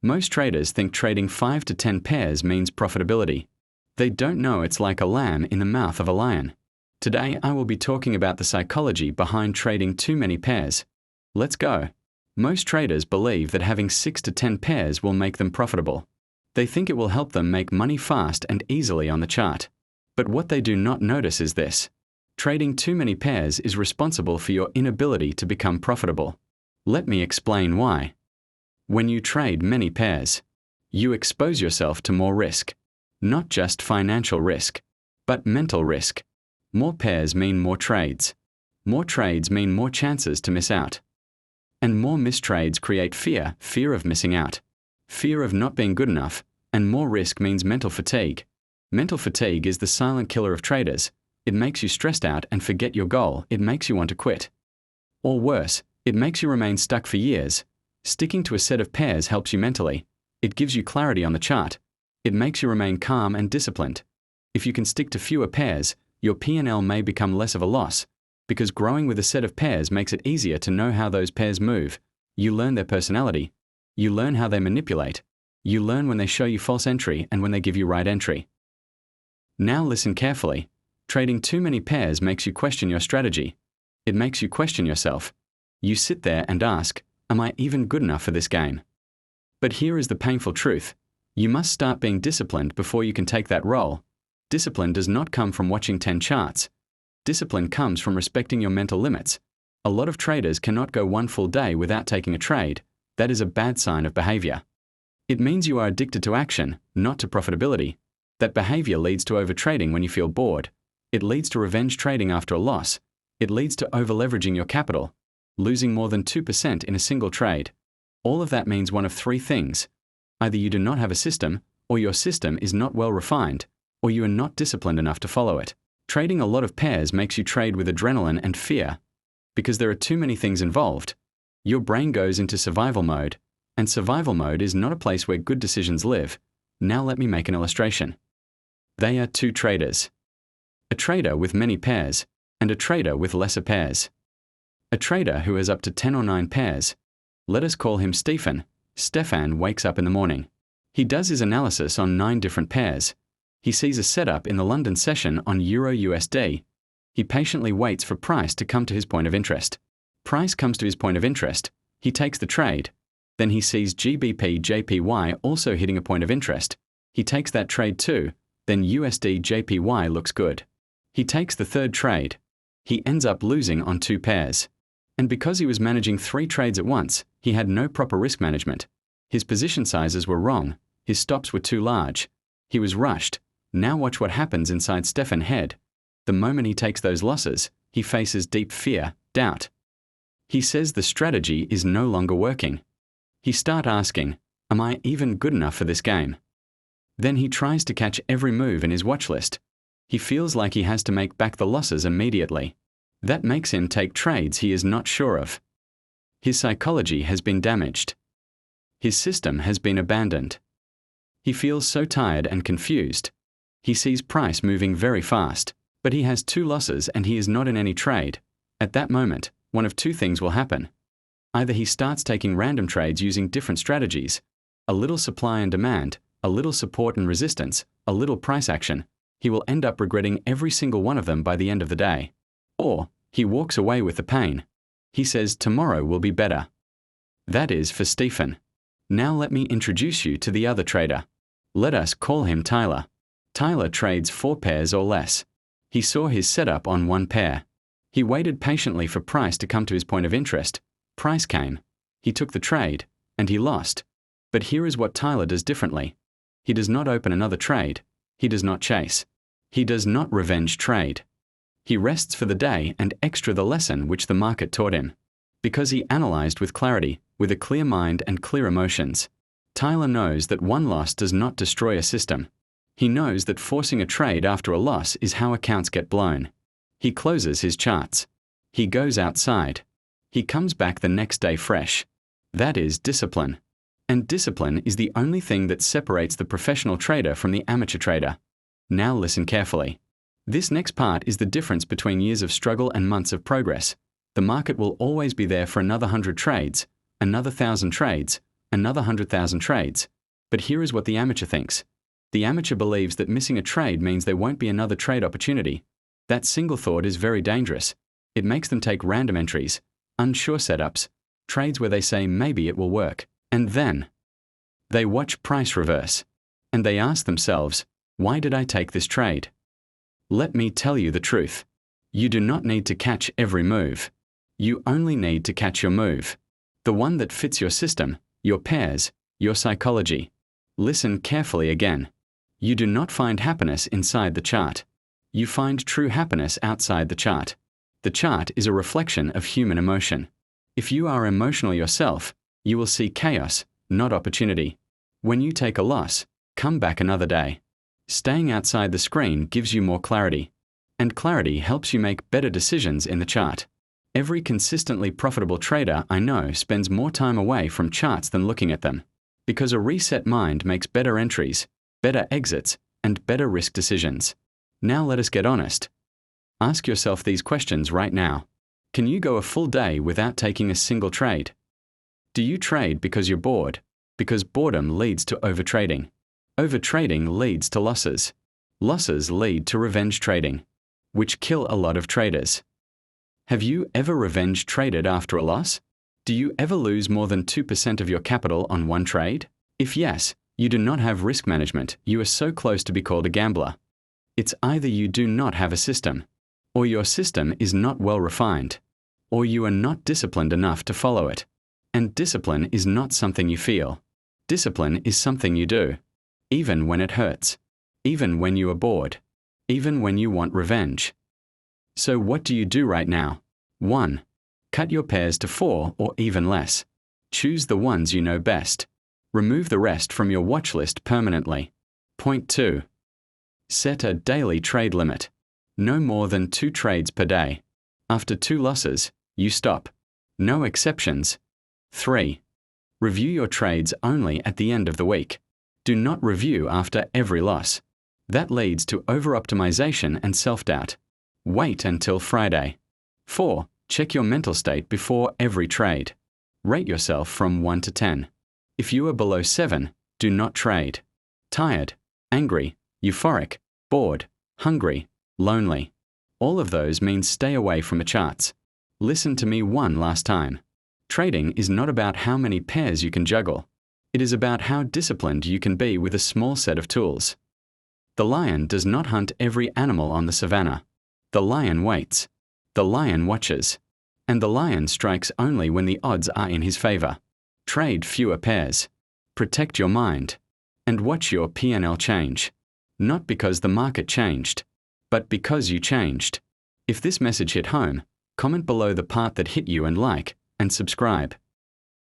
Most traders think trading 5 to 10 pairs means profitability. They don't know it's like a lamb in the mouth of a lion. Today, I will be talking about the psychology behind trading too many pairs. Let's go. Most traders believe that having 6 to 10 pairs will make them profitable. They think it will help them make money fast and easily on the chart. But what they do not notice is this. Trading too many pairs is responsible for your inability to become profitable. Let me explain why. When you trade many pairs, you expose yourself to more risk. Not just financial risk, but mental risk. More pairs mean more trades. More trades mean more chances to miss out. And more missed trades create fear of missing out, fear of not being good enough, and more risk means mental fatigue. Mental fatigue is the silent killer of traders. It makes you stressed out and forget your goal. It makes you want to quit. Or worse, it makes you remain stuck for years. Sticking to a set of pairs helps you mentally. It gives you clarity on the chart. It makes you remain calm and disciplined. If you can stick to fewer pairs, your P&L may become less of a loss, because growing with a set of pairs makes it easier to know how those pairs move. You learn their personality. You learn how they manipulate. You learn when they show you false entry and when they give you right entry. Now listen carefully. Trading too many pairs makes you question your strategy. It makes you question yourself. You sit there and ask, am I even good enough for this game? But here is the painful truth. You must start being disciplined before you can take that role. Discipline does not come from watching 10 charts. Discipline comes from respecting your mental limits. A lot of traders cannot go one full day without taking a trade. That is a bad sign of behavior. It means you are addicted to action, not to profitability. That behavior leads to overtrading when you feel bored. It leads to revenge trading after a loss. It leads to over-leveraging your capital, losing more than 2% in a single trade. All of that means one of three things. Either you do not have a system, or your system is not well refined, or you are not disciplined enough to follow it. Trading a lot of pairs makes you trade with adrenaline and fear, because there are too many things involved. Your brain goes into survival mode, and survival mode is not a place where good decisions live. Now let me make an illustration. They are two traders. A trader with many pairs, and a trader with lesser pairs. A trader who has up to 10 or 9 pairs. Let us call him Stefan. Stefan wakes up in the morning. He does his analysis on 9 different pairs. He sees a setup in the London session on Euro-USD. He patiently waits for price to come to his point of interest. Price comes to his point of interest. He takes the trade. Then he sees GBP-JPY also hitting a point of interest. He takes that trade too. Then USD-JPY looks good. He takes the third trade. He ends up losing on 2 pairs. And because he was managing 3 trades at once, he had no proper risk management. His position sizes were wrong. His stops were too large. He was rushed. Now watch what happens inside Stefan's head. The moment he takes those losses, he faces deep fear, doubt. He says the strategy is no longer working. He starts asking, am I even good enough for this game? Then he tries to catch every move in his watch list. He feels like he has to make back the losses immediately. That makes him take trades he is not sure of. His psychology has been damaged. His system has been abandoned. He feels so tired and confused. He sees price moving very fast, but he has 2 losses and he is not in any trade. At that moment, one of 2 things will happen. Either he starts taking random trades using different strategies, a little supply and demand, a little support and resistance, a little price action. He will end up regretting every single one of them by the end of the day. Or he walks away with the pain. He says tomorrow will be better. That is for Stefan. Now let me introduce you to the other trader. Let us call him Tyler. Tyler trades 4 pairs or less. He saw his setup on 1 pair. He waited patiently for price to come to his point of interest. Price came. He took the trade, and he lost. But here is what Tyler does differently. He does not open another trade. He does not chase. He does not revenge trade. He rests for the day and extra the lesson which the market taught him. Because he analyzed with clarity, with a clear mind and clear emotions. Tyler knows that 1 loss does not destroy a system. He knows that forcing a trade after a loss is how accounts get blown. He closes his charts. He goes outside. He comes back the next day fresh. That is discipline. And discipline is the only thing that separates the professional trader from the amateur trader. Now listen carefully. This next part is the difference between years of struggle and months of progress. The market will always be there for another 100 trades, another 1,000 trades, another 100,000 trades. But here is what the amateur thinks. The amateur believes that missing a trade means there won't be another trade opportunity. That single thought is very dangerous. It makes them take random entries, unsure setups, trades where they say maybe it will work, and then they watch price reverse. And they ask themselves, why did I take this trade? Let me tell you the truth. You do not need to catch every move. You only need to catch your move. The one that fits your system, your pairs, your psychology. Listen carefully again. You do not find happiness inside the chart. You find true happiness outside the chart. The chart is a reflection of human emotion. If you are emotional yourself, you will see chaos, not opportunity. When you take a loss, come back another day. Staying outside the screen gives you more clarity. And clarity helps you make better decisions in the chart. Every consistently profitable trader I know spends more time away from charts than looking at them. Because a reset mind makes better entries, better exits, and better risk decisions. Now let us get honest. Ask yourself these questions right now. Can you go a full day without taking a single trade? Do you trade because you're bored? Because boredom leads to overtrading. Overtrading leads to losses. Losses lead to revenge trading, which kill a lot of traders. Have you ever revenge traded after a loss? Do you ever lose more than 2% of your capital on one trade? If yes, you do not have risk management. You are so close to be called a gambler. It's either you do not have a system, or your system is not well refined, or you are not disciplined enough to follow it. And discipline is not something you feel. Discipline is something you do. Even when it hurts. Even when you are bored. Even when you want revenge. So what do you do right now? 1. Cut your pairs to 4 or even less. Choose the ones you know best. Remove the rest from your watch list permanently. Point 2. Set a daily trade limit. No more than 2 trades per day. After 2 losses, you stop. No exceptions. 3. Review your trades only at the end of the week. Do not review after every loss. That leads to over-optimization and self-doubt. Wait until Friday. 4. Check your mental state before every trade. Rate yourself from 1 to 10. If you are below 7, do not trade. Tired, angry, euphoric, bored, hungry, lonely. All of those mean stay away from the charts. Listen to me one last time. Trading is not about how many pairs you can juggle. It is about how disciplined you can be with a small set of tools. The lion does not hunt every animal on the savannah. The lion waits. The lion watches. And the lion strikes only when the odds are in his favor. Trade fewer pairs. Protect your mind. And watch your P&L change. Not because the market changed, but because you changed. If this message hit home, comment below the part that hit you and like, and subscribe.